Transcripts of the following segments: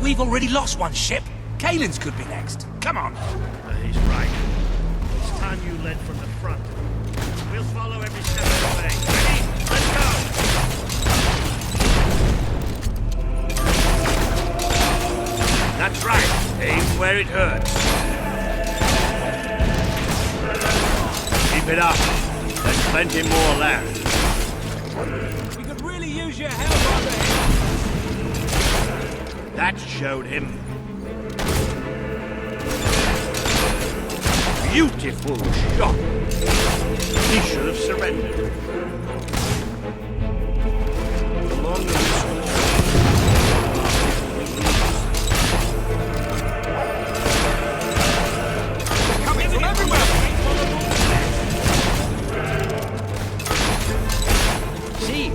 We've already lost one ship. Kalen's could be next. Come on. He's right. It's time you led from the front. We'll follow every step of the way. Ready? Let's go! That's right. Aim where it hurts. Keep it up. There's plenty more left. We could really use your help over here. That showed him. Beautiful shot. He should have surrendered. Along the coming from everywhere. See,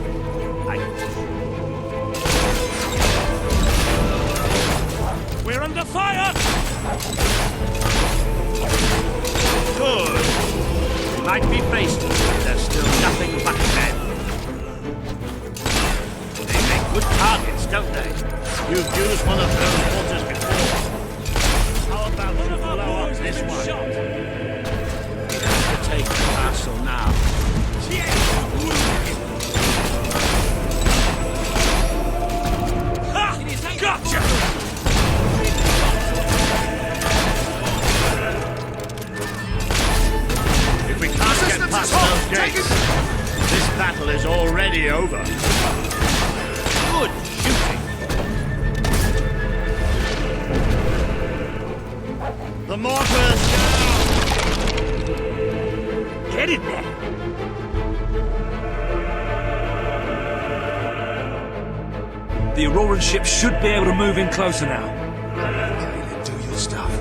We're under fire. good. We might be faced, but there's still nothing but men. They make good targets, don't they? You've used one of those mortars before. How about you blow up this one? We have to take the castle now. Ha! Gotcha! If we can't get past those gates, this battle is already over. Good shooting. The mortars down! Get in there. The Auroran ship should be able to move in closer now. Kalen, do your stuff.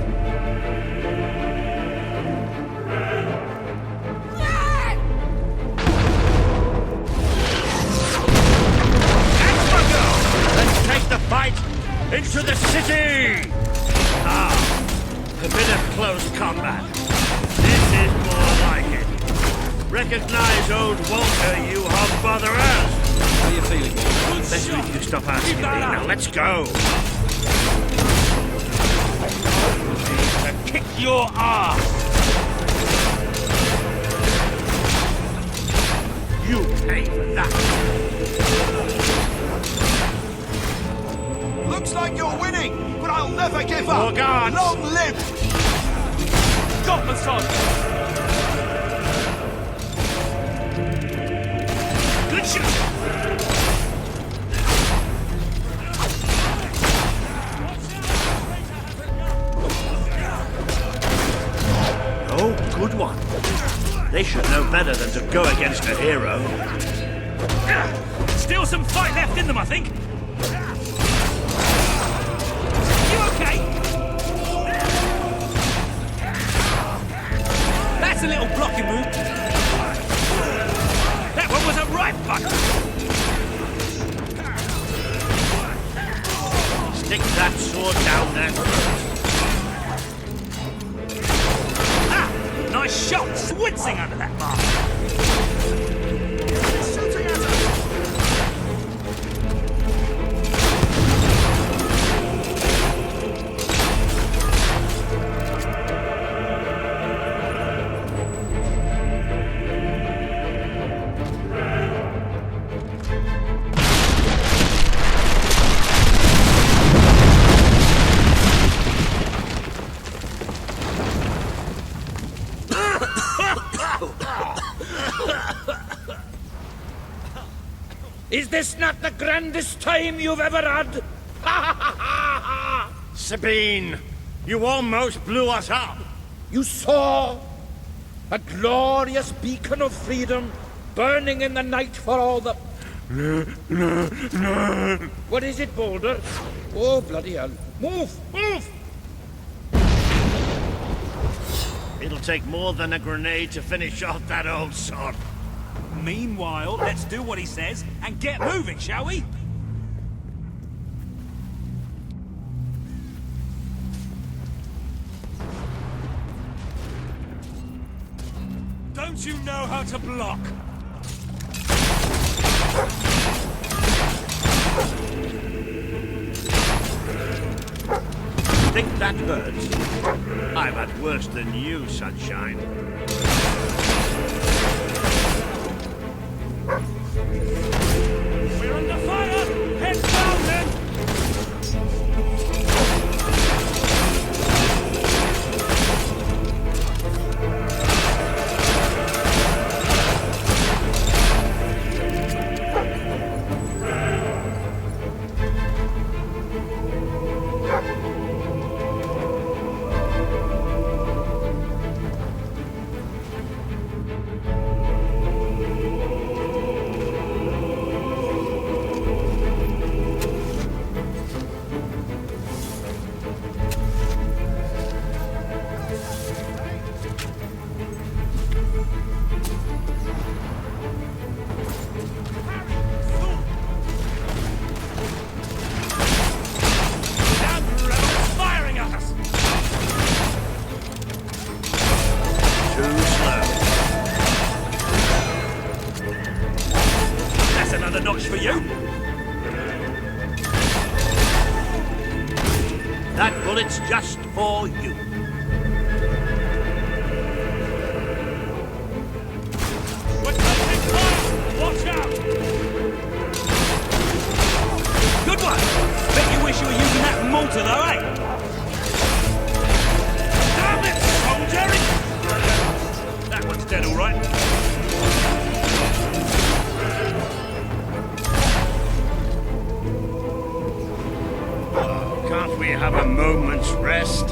Let's take the fight into the city! Ah, a bit of close combat. This is more like it. Recognize old Walter, you hog-botherers! How are you feeling? Best if you stop asking me. Now let's go! To kick your ass! You pay for that! Looks like you're winning, but I'll never give up. More guards. Long live! Got my son! Good shot! Oh, good one. They should know better than to go against a hero. Still some fight left in them, I think. You okay? That's a little blocking move. That one was a right button. Stick that sword down there. Ah! Nice shot! Switzing under that mark. Shooting at us! Is this not the grandest time you've ever had? Sabine, you almost blew us up. You saw a glorious beacon of freedom burning in the night for all the... What is it, Boulder? Oh, bloody hell. Move! Move! It'll take more than a grenade to finish off that old sod. Meanwhile, let's do what he says and get moving, shall we? Don't you know how to block? Think that hurts? I've had worse than you, sunshine. We're under fire! Head down, then! For you. That bullet's just for you. Watch out! Good one. Bet you wish you were using that mortar, though, eh? Damn it, soldier! That one's dead, all right. Can't we have a moment's rest?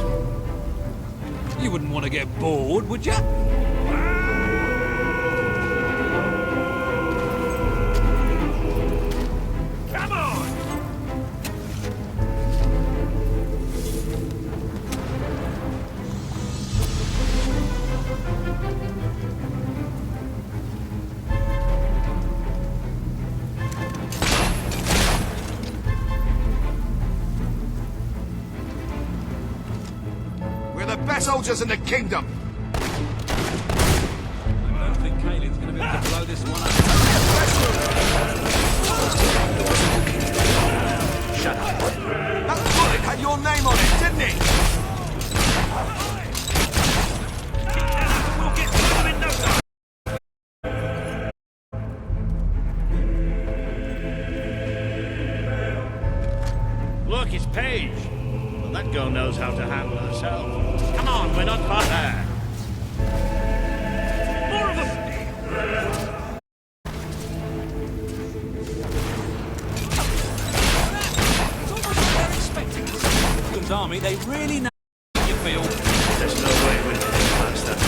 You wouldn't want to get bored, would you? Come on! Best soldiers in the kingdom. I don't think Kaylin's going to be able to blow this one up. Shut up. That bullet had your name on it, didn't it? We'll get to them in no time. Look, it's Paige. Well, that girl knows how to handle herself. Come on, we're not far there. More of them! It's almost like they're expecting us. England's army, they really know how you feel. There's no way we're getting past that.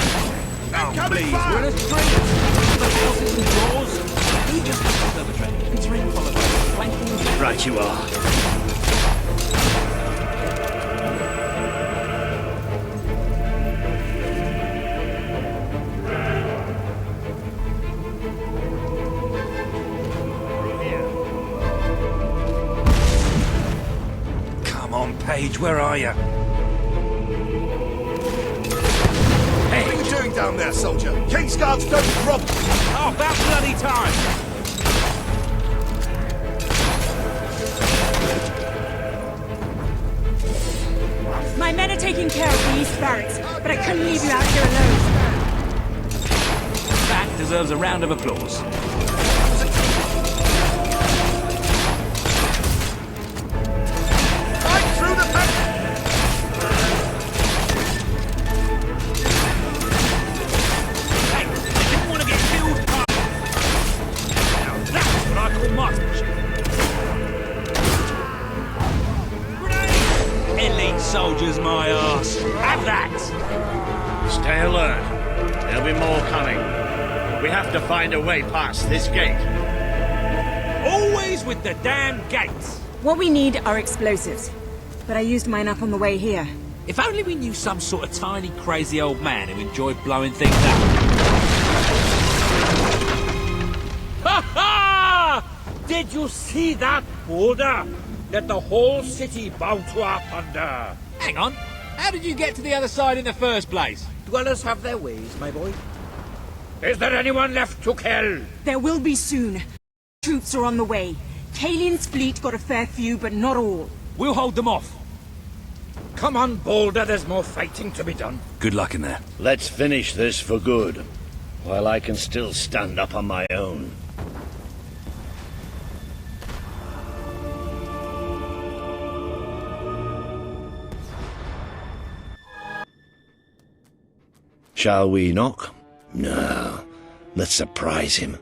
Coming Please, back! we're in a street. The houses and doors. We just have to perpetrate. It's ring followed by flanking. Right you are. Paige, where are you? What are you doing down there, soldier? Kingsguards don't rob. Oh, about bloody time! My men are taking care of the East Barracks, but I couldn't leave you out here alone. That deserves a round of applause. Soldiers, my arse. Have that! Stay alert. There'll be more coming. We have to find a way past this gate. Always with the damn gates! What we need are explosives, but I used mine up on the way here. If only we knew some sort of tiny, crazy old man who enjoyed blowing things up. Ha ha! Did you see that boulder? Let the whole city bow to our thunder. Hang on. How did you get to the other side in the first place? Dwellers have their ways, my boy. Is there anyone left to kill? There will be soon. Troops are on the way. Kalian's fleet got a fair few, but not all. We'll hold them off. Come on, Boulder, there's more fighting to be done. Good luck in there. Let's finish this for good, while I can still stand up on my own. Shall we knock? No. Let's surprise him.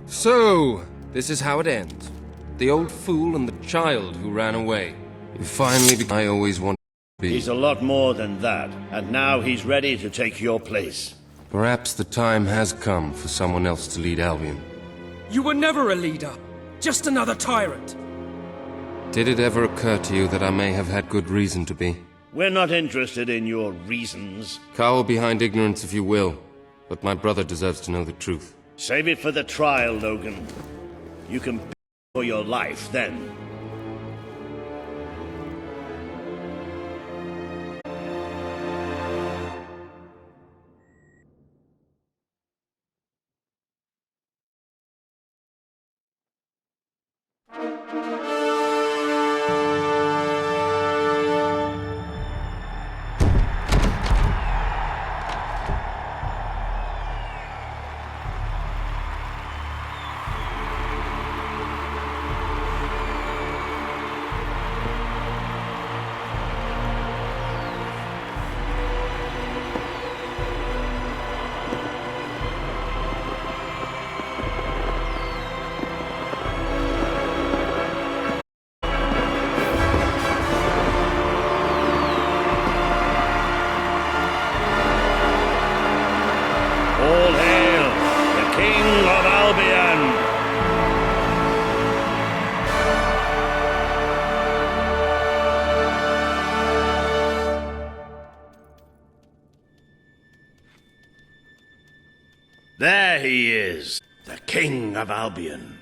So, this is how it ends. The old fool and the child who ran away. You finally became I always wanted to be. He's a lot more than that, and now he's ready to take your place. Perhaps the time has come for someone else to lead Albion. You were never a leader, just another tyrant. Did it ever occur to you that I may have had good reason to be? We're not interested in your reasons. Cower behind ignorance if you will, but my brother deserves to know the truth. Save it for the trial, Logan. You can b for your life then. All hail the King of Albion! There he is, the King of Albion.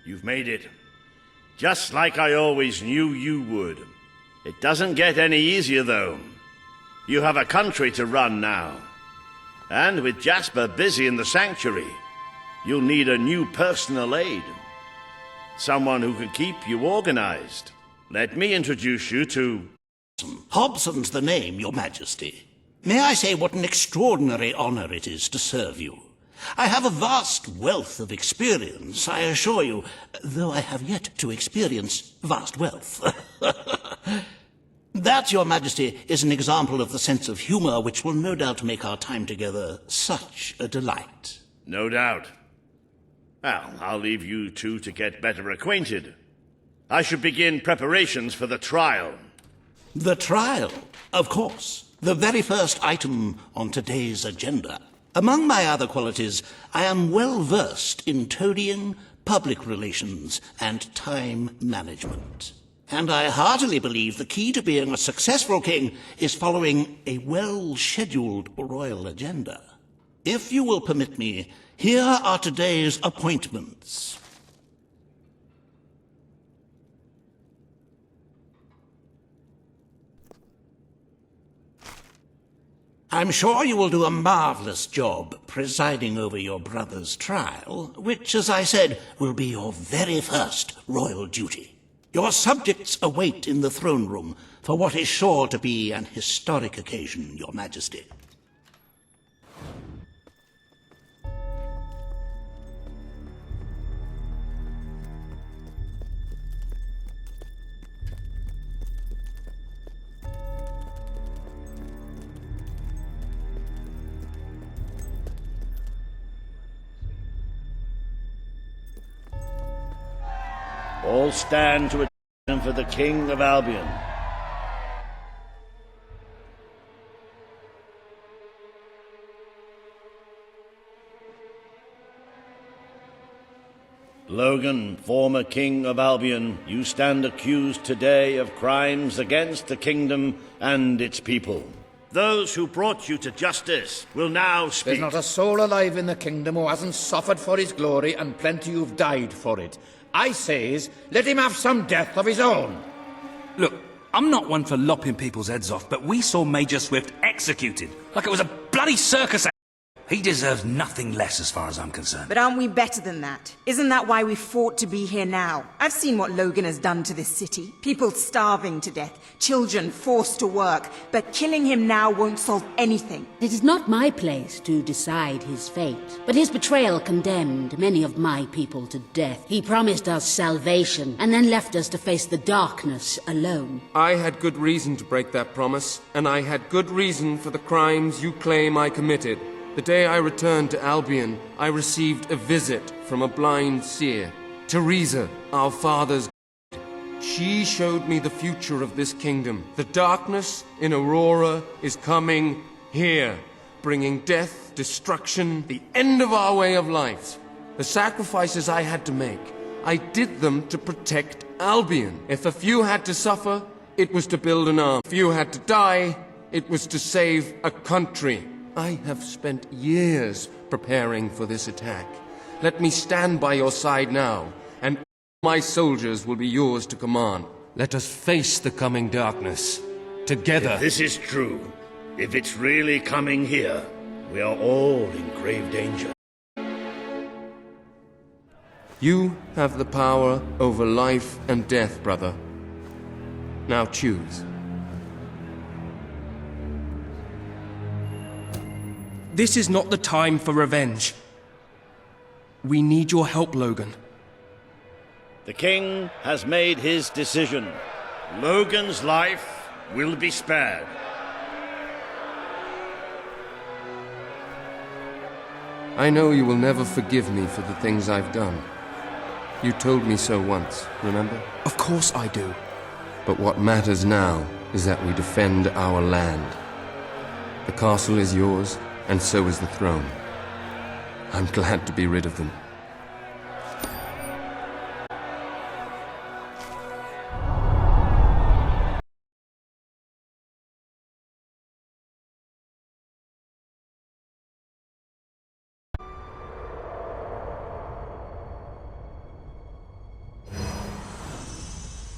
You've made it. Just like I always knew you would. It doesn't get any easier, though. You have a country to run now. And with Jasper busy in the sanctuary, you'll need a new personal aide. Someone who can keep you organized. Let me introduce you to... Hobson's the name, Your Majesty. May I say what an extraordinary honor it is to serve you? I have a vast wealth of experience, I assure you, though I have yet to experience vast wealth. That, Your Majesty, is an example of the sense of humor which will no doubt make our time together such a delight. No doubt. Well, I'll leave you two to get better acquainted. I should begin preparations for the trial. The trial, of course, the very first item on today's agenda. Among my other qualities, I am well versed in toadying, public relations, and time management. And I heartily believe the key to being a successful king is following a well-scheduled royal agenda. If you will permit me, here are today's appointments. I'm sure you will do a marvelous job presiding over your brother's trial, which, as I said, will be your very first royal duty. Your subjects await in the throne room for what is sure to be an historic occasion, Your Majesty. All stand to attention for the King of Albion. Logan, former King of Albion, you stand accused today of crimes against the kingdom and its people. Those who brought you to justice will now speak. There's not a soul alive in the kingdom who hasn't suffered for his glory, and plenty who've died for it. I says, let him have some death of his own. Look, I'm not one for lopping people's heads off, but we saw Major Swift executed like it was a bloody circus act. He deserves nothing less as far as I'm concerned. But aren't we better than that? Isn't that why we fought to be here now? I've seen what Logan has done to this city. People starving to death, children forced to work, but killing him now won't solve anything. It is not my place to decide his fate, but his betrayal condemned many of my people to death. He promised us salvation, and then left us to face the darkness alone. I had good reason to break that promise, and I had good reason for the crimes you claim I committed. The day I returned to Albion, I received a visit from a blind seer, Teresa, our father's. She showed me the future of this kingdom. The darkness in Aurora is coming here, bringing death, destruction, the end of our way of life. The sacrifices I had to make, I did them to protect Albion. If a few had to suffer, it was to build an army. If a few had to die, it was to save a country. I have spent years preparing for this attack. Let me stand by your side now, and my soldiers will be yours to command. Let us face the coming darkness, together. If this is true, if it's really coming here, we are all in grave danger. You have the power over life and death, brother. Now choose. This is not the time for revenge. We need your help, Logan. The king has made his decision. Logan's life will be spared. I know you will never forgive me for the things I've done. You told me so once, remember? Of course I do. But what matters now is that we defend our land. The castle is yours, and so is the throne. I'm glad to be rid of them.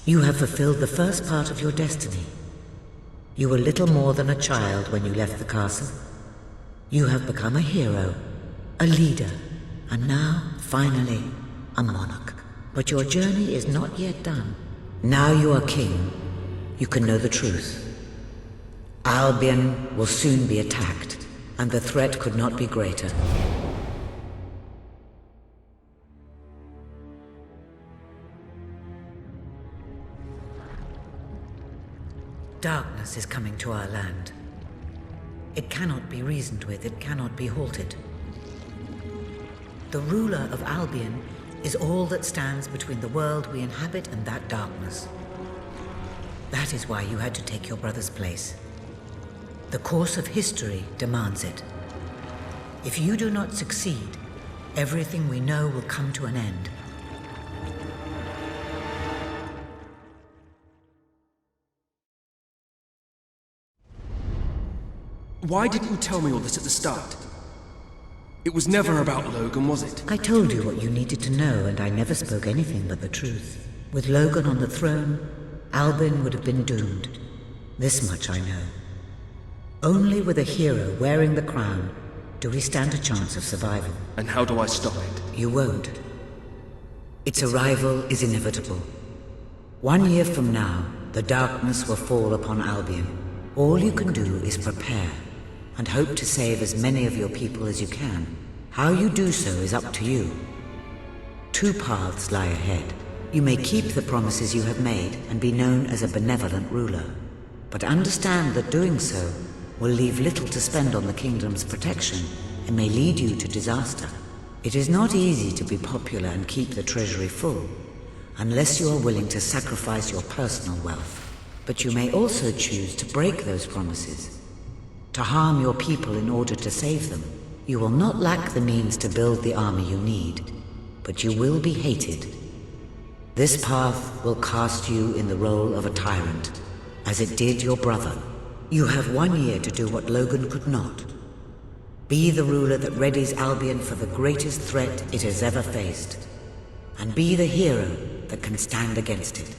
You have fulfilled the first part of your destiny. You were little more than a child when you left the castle. You have become a hero, a leader, and now, finally, a monarch. But your journey is not yet done. Now you are king. You can know the truth. Albion will soon be attacked, and the threat could not be greater. Darkness is coming to our land. It cannot be reasoned with, it cannot be halted. The ruler of Albion is all that stands between the world we inhabit and that darkness. That is why you had to take your brother's place. The course of history demands it. If you do not succeed, everything we know will come to an end. Why didn't you tell me all this at the start? It was never about Logan, was it? I told you what you needed to know, and I never spoke anything but the truth. With Logan on the throne, Albion would have been doomed. This much I know. Only with a hero wearing the crown do we stand a chance of survival. And how do I stop it? You won't. Its arrival is inevitable. 1 year from now, the darkness will fall upon Albion. All you can do is prepare, and hope to save as many of your people as you can. How you do so is up to you. 2 paths lie ahead. You may keep the promises you have made and be known as a benevolent ruler. But understand that doing so will leave little to spend on the kingdom's protection and may lead you to disaster. It is not easy to be popular and keep the treasury full, unless you are willing to sacrifice your personal wealth. But you may also choose to break those promises, to harm your people in order to save them. You will not lack the means to build the army you need, but you will be hated. This path will cast you in the role of a tyrant, as it did your brother. You have 1 year to do what Logan could not. Be the ruler that readies Albion for the greatest threat it has ever faced, and be the hero that can stand against it.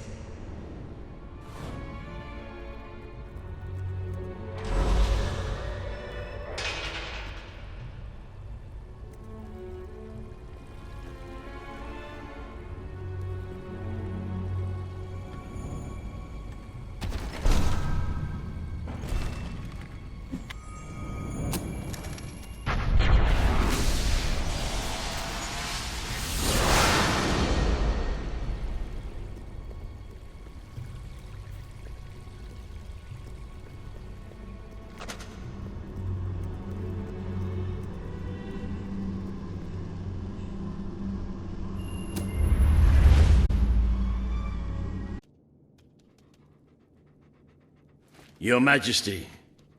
Your Majesty,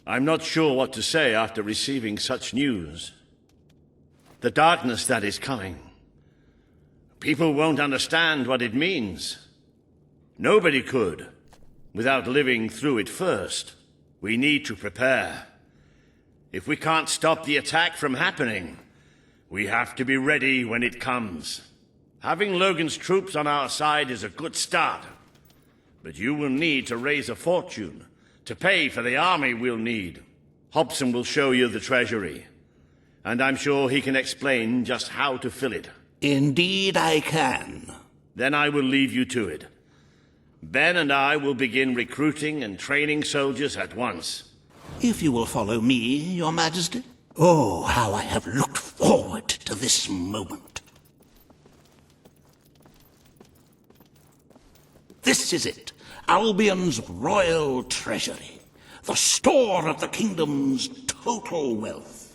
I'm not sure what to say after receiving such news. The darkness that is coming. People won't understand what it means. Nobody could, without living through it first. We need to prepare. If we can't stop the attack from happening, we have to be ready when it comes. Having Logan's troops on our side is a good start, but you will need to raise a fortune to pay for the army we'll need. Hobson will show you the treasury, and I'm sure he can explain just how to fill it. Indeed I can. Then I will leave you to it. Ben and I will begin recruiting and training soldiers at once. If you will follow me, Your Majesty. Oh, how I have looked forward to this moment. This is it, Albion's royal treasury, the store of the kingdom's total wealth.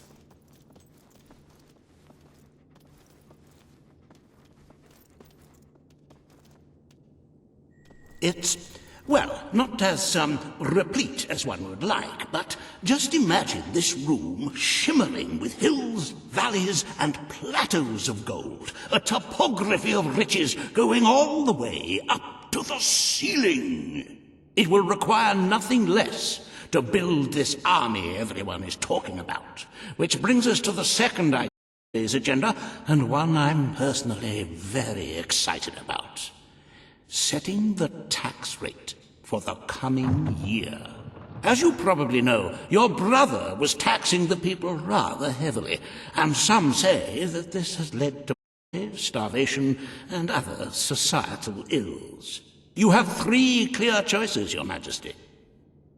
It's, well, not as replete as one would like, but just imagine this room shimmering with hills, valleys, and plateaus of gold, a topography of riches going all the way up to the ceiling. It will require nothing less to build this army everyone is talking about, which brings us to the second item of today's agenda, and one I'm personally very excited about. Setting the tax rate for the coming year. As you probably know, your brother was taxing the people rather heavily, and some say that this has led to starvation and other societal ills. You have three clear choices, Your Majesty.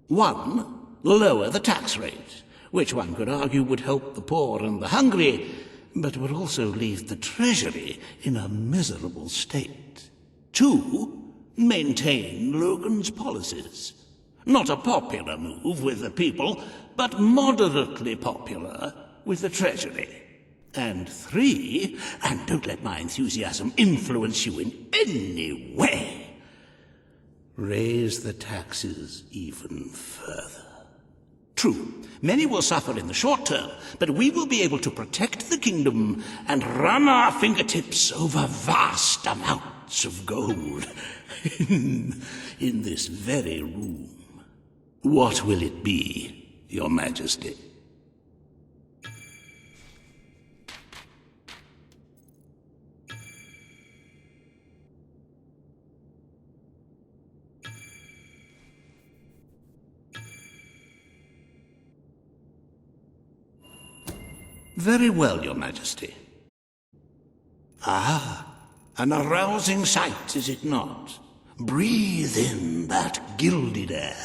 1, lower the tax rate, which one could argue would help the poor and the hungry, but would also leave the treasury in a miserable state. 2, maintain Logan's policies. Not a popular move with the people, but moderately popular with the Treasury. And 3, and don't let my enthusiasm influence you in any way, raise the taxes even further. True, many will suffer in the short term, but we will be able to protect the kingdom and run our fingertips over vast amounts of gold in this very room. What will it be, Your Majesty? Very well, Your Majesty. Ah, an arousing sight, is it not? Breathe in that gilded air.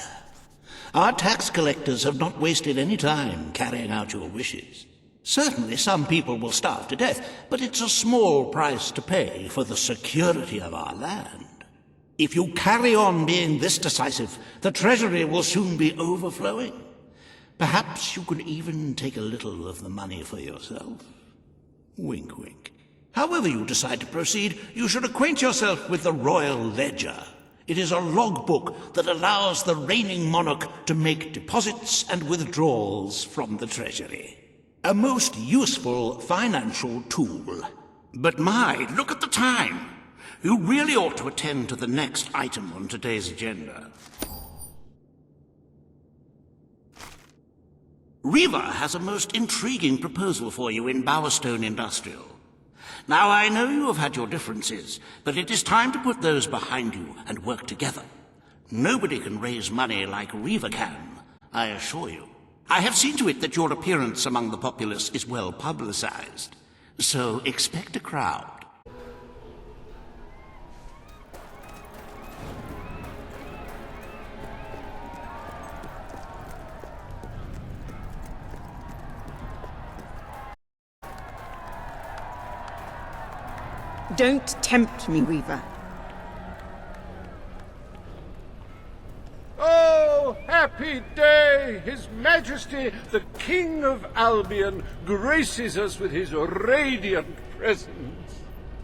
Our tax collectors have not wasted any time carrying out your wishes. Certainly some people will starve to death, but it's a small price to pay for the security of our land. If you carry on being this decisive, the treasury will soon be overflowing. Perhaps you could even take a little of the money for yourself. Wink, wink. However you decide to proceed, you should acquaint yourself with the Royal Ledger. It is a logbook that allows the reigning monarch to make deposits and withdrawals from the treasury. A most useful financial tool. But my, look at the time! You really ought to attend to the next item on today's agenda. Reva has a most intriguing proposal for you in Bowerstone Industrial. Now, I know you have had your differences, but it is time to put those behind you and work together. Nobody can raise money like Reva can, I assure you. I have seen to it that your appearance among the populace is well publicized, so expect a crowd. Don't tempt me, Weaver. Oh, happy day! His Majesty, the King of Albion, graces us with his radiant presence.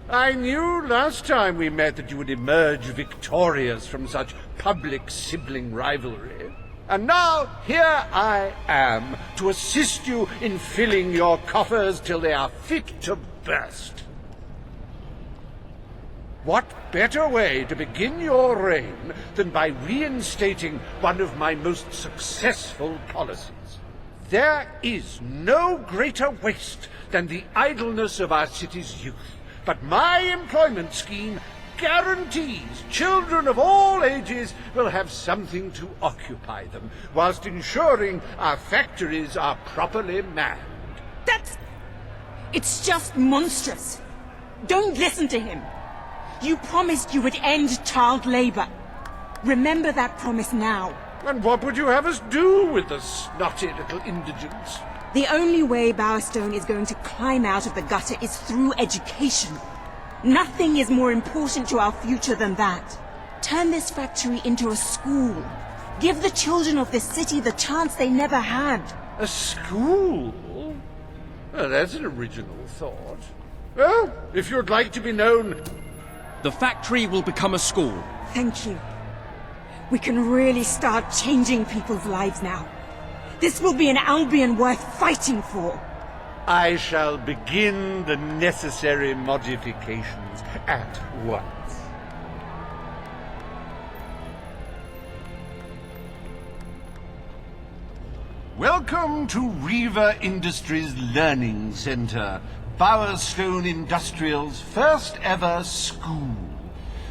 I knew last time we met that you would emerge victorious from such public sibling rivalry. And now here I am to assist you in filling your coffers till they are fit to burst. What better way to begin your reign than by reinstating one of my most successful policies? There is no greater waste than the idleness of our city's youth, but my employment scheme guarantees children of all ages will have something to occupy them, whilst ensuring our factories are properly manned. It's just monstrous. Don't listen to him. You promised you would end child labor. Remember that promise now. And what would you have us do with the snotty little indigents? The only way Bowerstone is going to climb out of the gutter is through education. Nothing is more important to our future than that. Turn this factory into a school. Give the children of this city the chance they never had. A school? Oh, that's an original thought. Well, if you'd like to be known... The factory will become a school. Thank you. We can really start changing people's lives now. This will be an Albion worth fighting for. I shall begin the necessary modifications at once. Welcome to Reaver Industries Learning Center, Bowerstone Industrial's first ever school.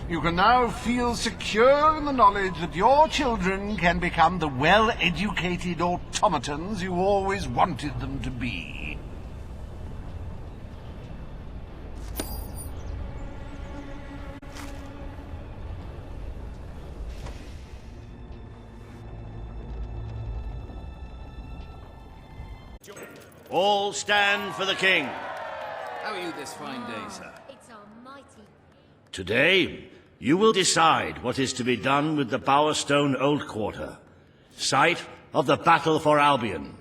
You can now feel secure in the knowledge that your children can become the well-educated automatons you always wanted them to be. All stand for the king. How are you this fine day, sir? It's our mighty... Today, you will decide what is to be done with the Bowerstone Old Quarter, site of the battle for Albion.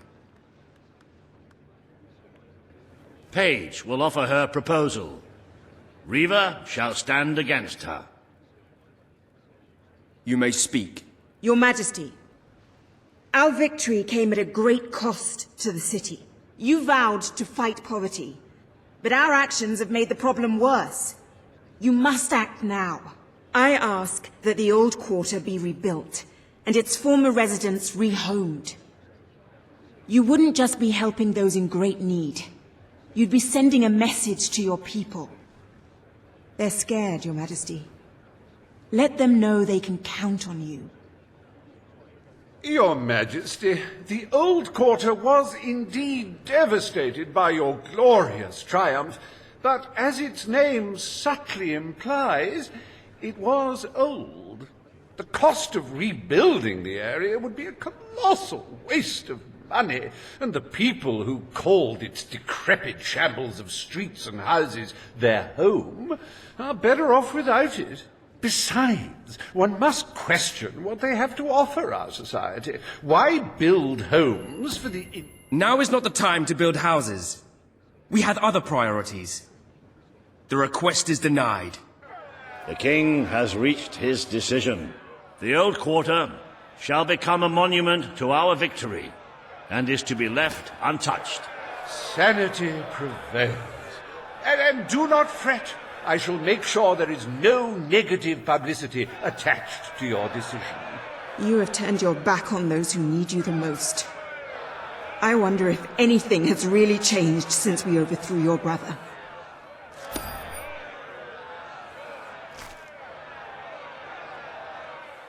Paige will offer her proposal. Reaver shall stand against her. You may speak. Your Majesty, our victory came at a great cost to the city. You vowed to fight poverty, but our actions have made the problem worse. You must act now. I ask that the old quarter be rebuilt, and its former residents rehomed. You wouldn't just be helping those in great need. You'd be sending a message to your people. They're scared, Your Majesty. Let them know they can count on you. Your Majesty, the old quarter was indeed devastated by your glorious triumph, but as its name subtly implies, it was old. The cost of rebuilding the area would be a colossal waste of money, and the people who called its decrepit shambles of streets and houses their home are better off without it. Besides, one must question what they have to offer our society. Why build homes for the... Now is not the time to build houses. We had other priorities. The request is denied. The king has reached his decision. The Old Quarter shall become a monument to our victory, and is to be left untouched. Sanity prevails. And do not fret. I shall make sure there is no negative publicity attached to your decision. You have turned your back on those who need you the most. I wonder if anything has really changed since we overthrew your brother.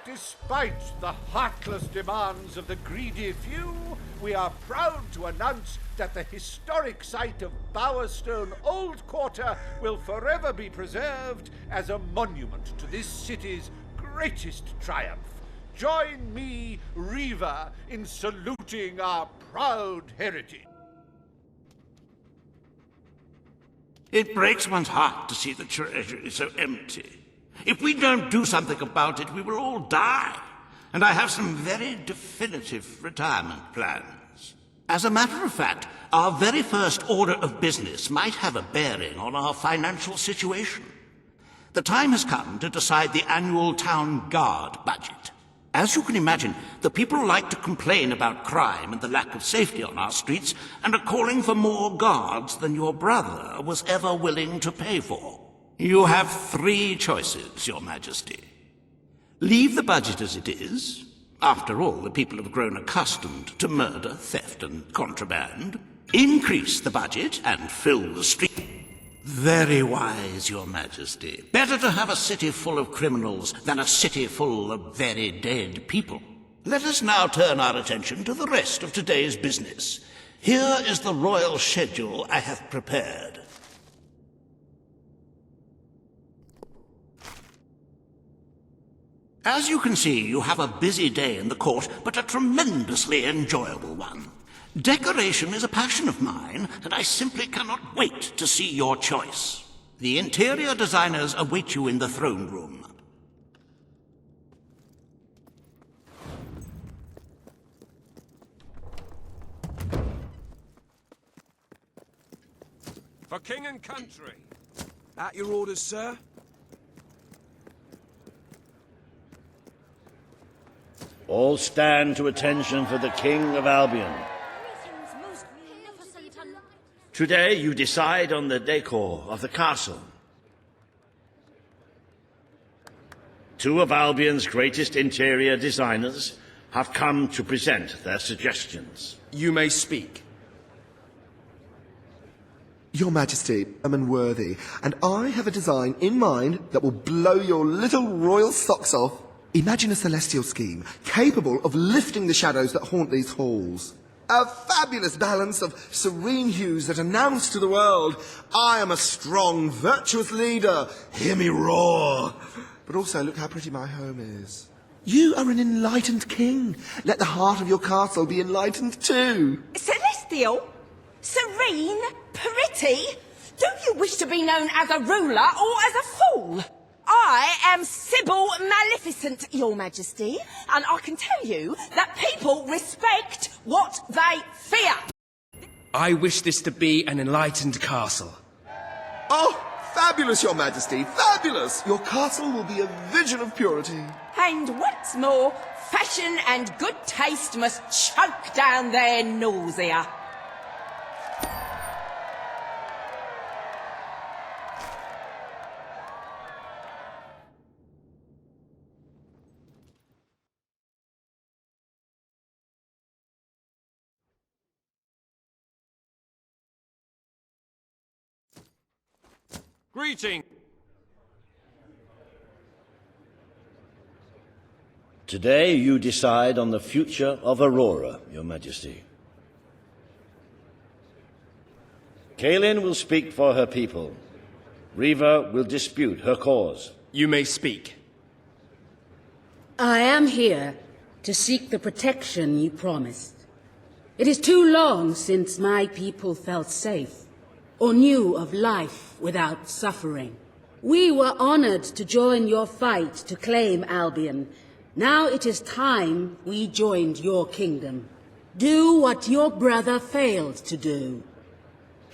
Despite the heartless demands of the greedy few, we are proud to announce that the historic site of Bowerstone Old Quarter will forever be preserved as a monument to this city's greatest triumph. Join me, Reaver, in saluting our proud heritage. It breaks one's heart to see the treasury so empty. If we don't do something about it, we will all die. And I have some very definitive retirement plans. As a matter of fact, our very first order of business might have a bearing on our financial situation. The time has come to decide the annual town guard budget. As you can imagine, the people like to complain about crime and the lack of safety on our streets, and are calling for more guards than your brother was ever willing to pay for. You have 3 choices, Your Majesty. Leave the budget as it is. After all, the people have grown accustomed to murder, theft, and contraband. Increase the budget and fill the street. Very wise, Your Majesty. Better to have a city full of criminals than a city full of very dead people. Let us now turn our attention to the rest of today's business. Here is the royal schedule I have prepared. As you can see, you have a busy day in the court, but a tremendously enjoyable one. Decoration is a passion of mine, and I simply cannot wait to see your choice. The interior designers await you in the throne room. For king and country. At your orders, sir. All stand to attention for the King of Albion. Today you decide on the decor of the castle. 2 of Albion's greatest interior designers have come to present their suggestions. You may speak. Your Majesty, I'm unworthy, and I have a design in mind that will blow your little royal socks off. Imagine a celestial scheme capable of lifting the shadows that haunt these halls. A fabulous balance of serene hues that announce to the world, I am a strong, virtuous leader. Hear me roar. But also, look how pretty my home is. You are an enlightened king. Let the heart of your castle be enlightened too. Celestial? Serene? Pretty? Do you wish to be known as a ruler or as a fool? I am Sybil Maleficent, Your Majesty, and I can tell you that people respect what they fear. I wish this to be an enlightened castle. Oh, fabulous, Your Majesty, fabulous! Your castle will be a vision of purity. And what's more, fashion and good taste must choke down their nausea. Greeting. Today you decide on the future of Aurora, Your Majesty. Kaelin will speak for her people. Reva will dispute her cause. You may speak. I am here to seek the protection you promised. It is too long since my people felt safe, or knew of life without suffering. We were honored to join your fight to claim Albion. Now it is time we joined your kingdom. Do what your brother failed to do.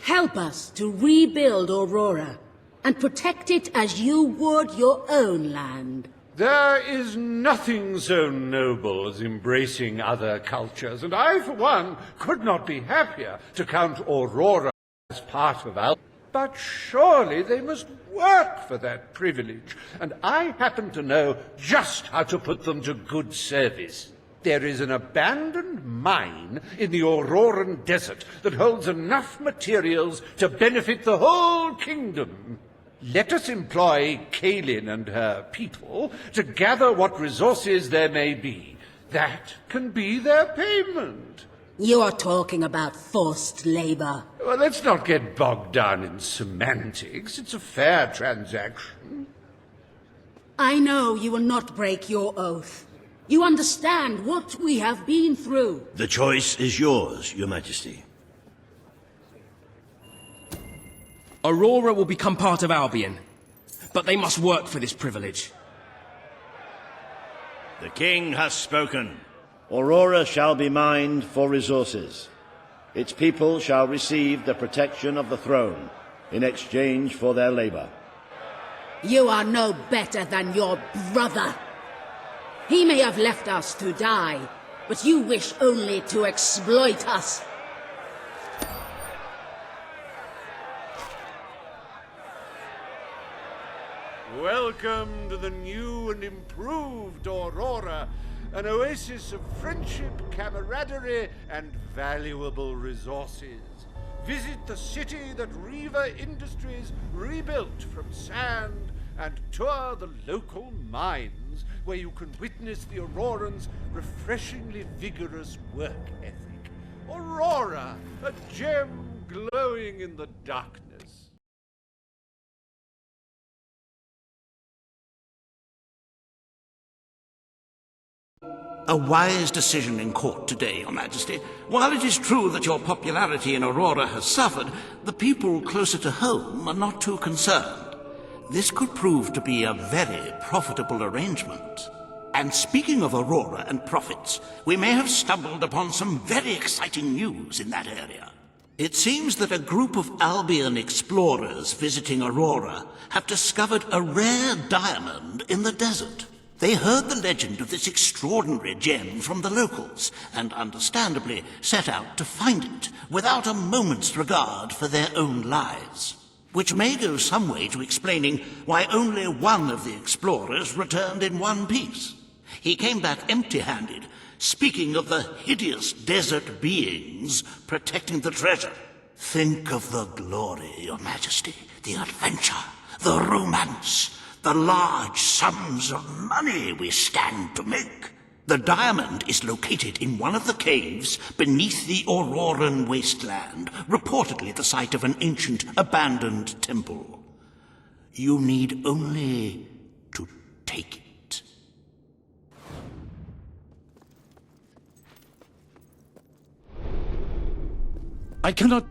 Help us to rebuild Aurora and protect it as you would your own land. There is nothing so noble as embracing other cultures, and I, for one, could not be happier to count Aurora as part of Albion. But surely they must work for that privilege, and I happen to know just how to put them to good service. There is an abandoned mine in the Auroran desert that holds enough materials to benefit the whole kingdom. Let us employ Kaelin and her people to gather what resources there may be. That can be their payment. You are talking about forced labor. Well, let's not get bogged down in semantics. It's a fair transaction. I know you will not break your oath. You understand what we have been through. The choice is yours, Your Majesty. Aurora will become part of Albion, but they must work for this privilege. The king has spoken. Aurora shall be mined for resources. Its people shall receive the protection of the throne in exchange for their labor. You are no better than your brother. He may have left us to die, but you wish only to exploit us. Welcome to the new and improved Aurora, an oasis of friendship, camaraderie, and valuable resources. Visit the city that Riva Industries rebuilt from sand and tour the local mines where you can witness the Aurorans' refreshingly vigorous work ethic. Aurora, a gem glowing in the darkness. A wise decision in court today, Your Majesty. While it is true that your popularity in Aurora has suffered, the people closer to home are not too concerned. This could prove to be a very profitable arrangement. And speaking of Aurora and profits, we may have stumbled upon some very exciting news in that area. It seems that a group of Albion explorers visiting Aurora have discovered a rare diamond in the desert. They heard the legend of this extraordinary gem from the locals, and understandably set out to find it, without a moment's regard for their own lives. Which may go some way to explaining why only one of the explorers returned in one piece. He came back empty-handed, speaking of the hideous desert beings protecting the treasure. Think of the glory, Your Majesty, the adventure, the romance, the large sums of money we stand to make. The diamond is located in one of the caves beneath the Auroran wasteland, reportedly the site of an ancient, abandoned temple. You need only to take it. I cannot...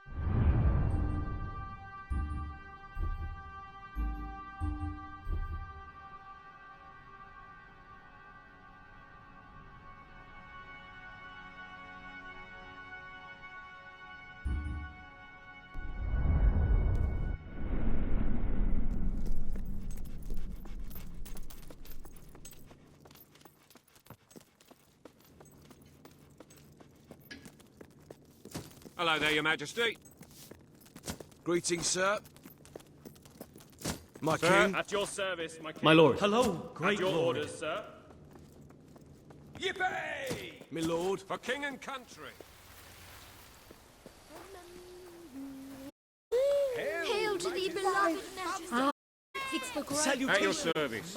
Hello there, Your Majesty. Greetings, sir. My Sir, king. at your service, my king. My lord. Hello, great At your lord. Orders, sir. Yippee! My lord. For king and country. Hail to thee, beloved Majesty. It's the great... At your service.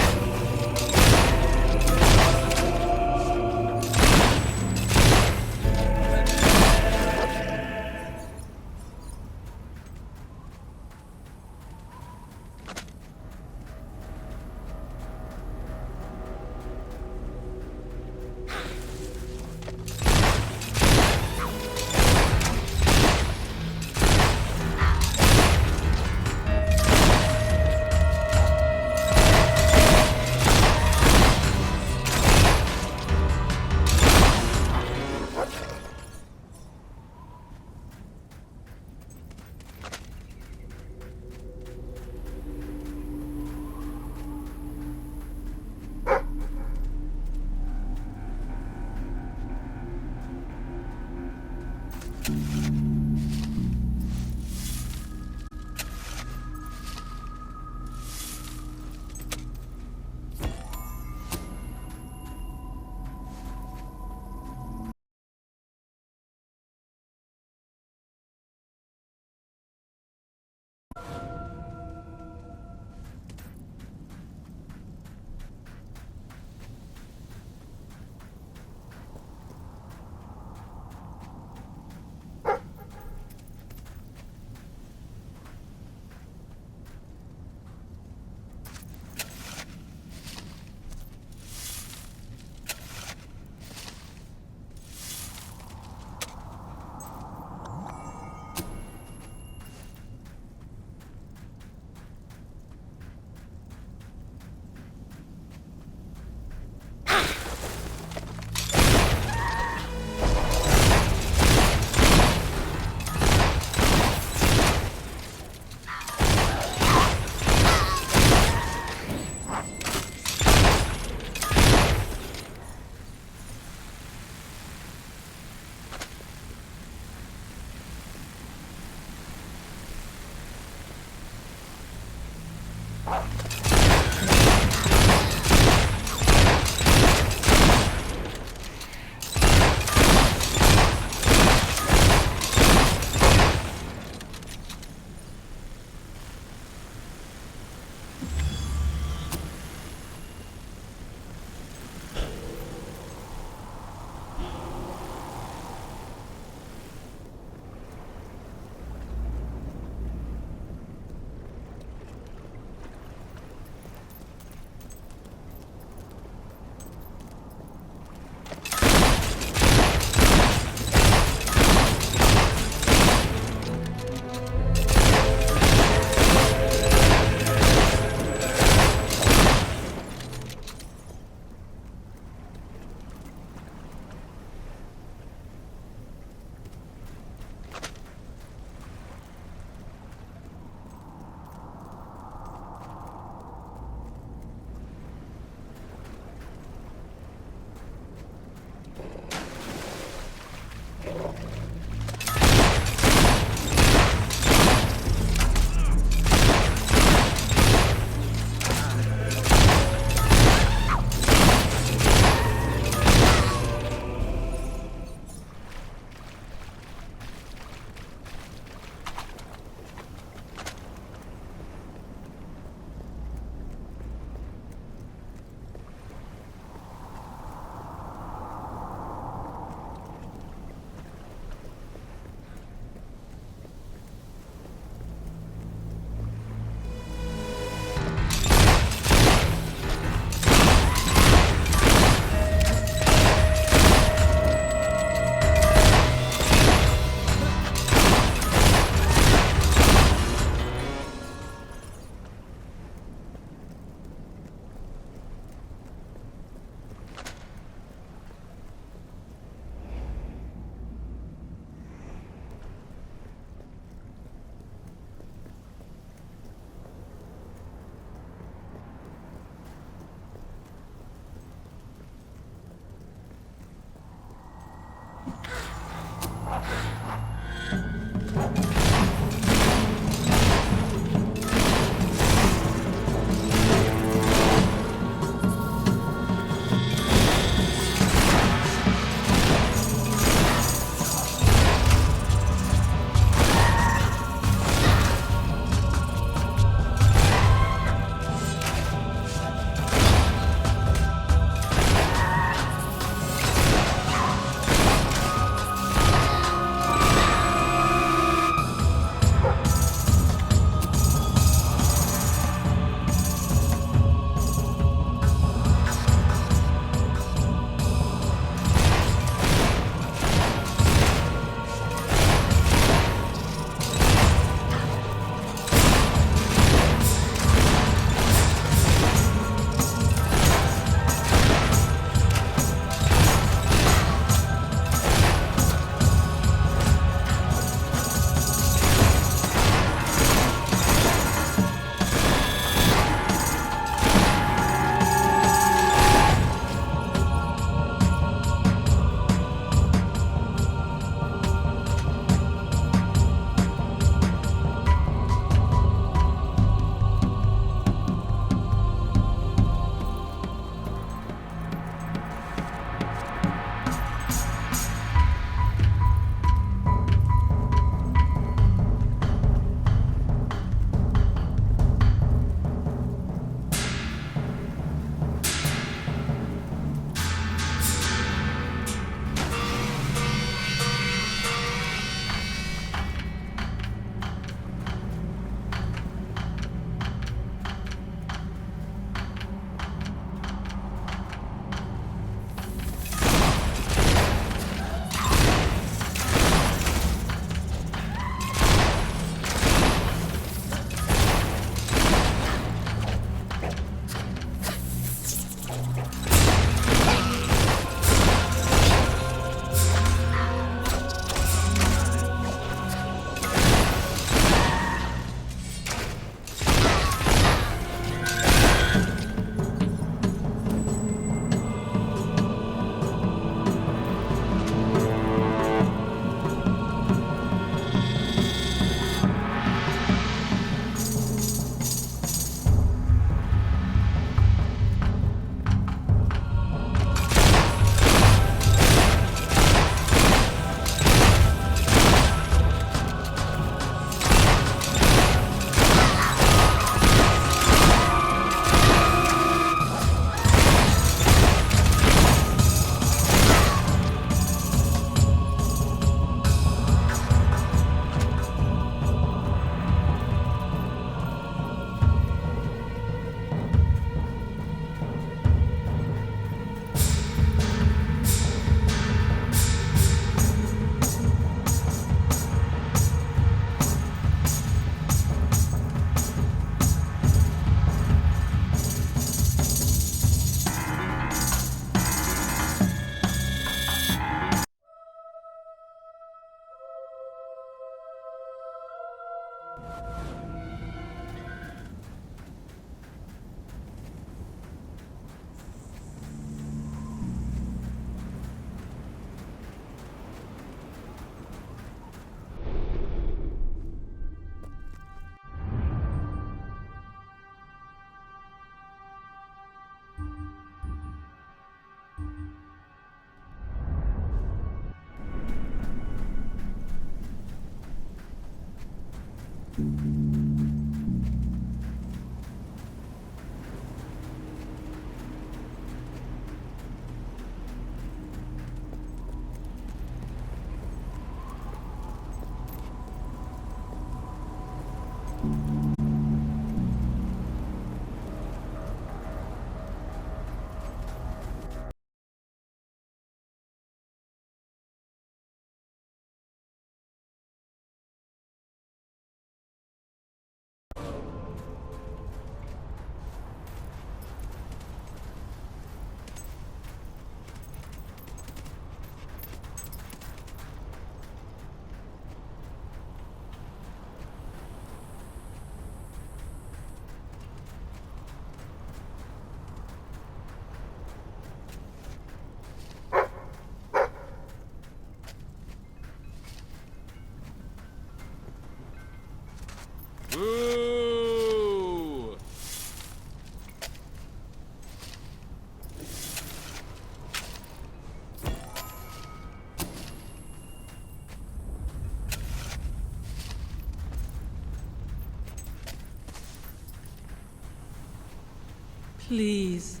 Please,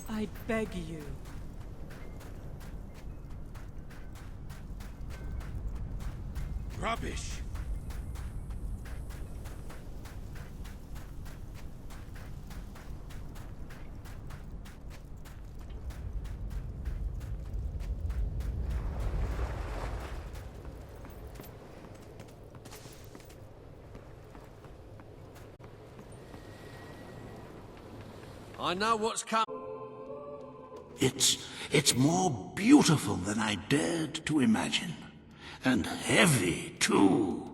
I beg you. Rubbish. I know what's coming. It's more beautiful than I dared to imagine. And heavy, too.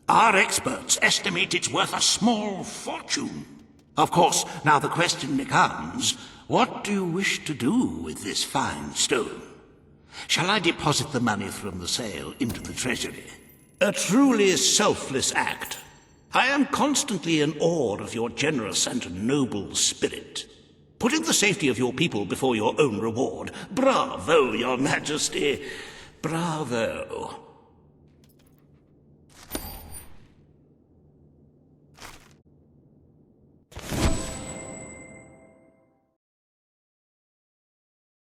Our experts estimate it's worth a small fortune. Of course, now the question becomes, what do you wish to do with this fine stone? Shall I deposit the money from the sale into the treasury? A truly selfless act. I am constantly in awe of your generous and noble spirit. Putting the safety of your people before your own reward. Bravo, your majesty. Bravo.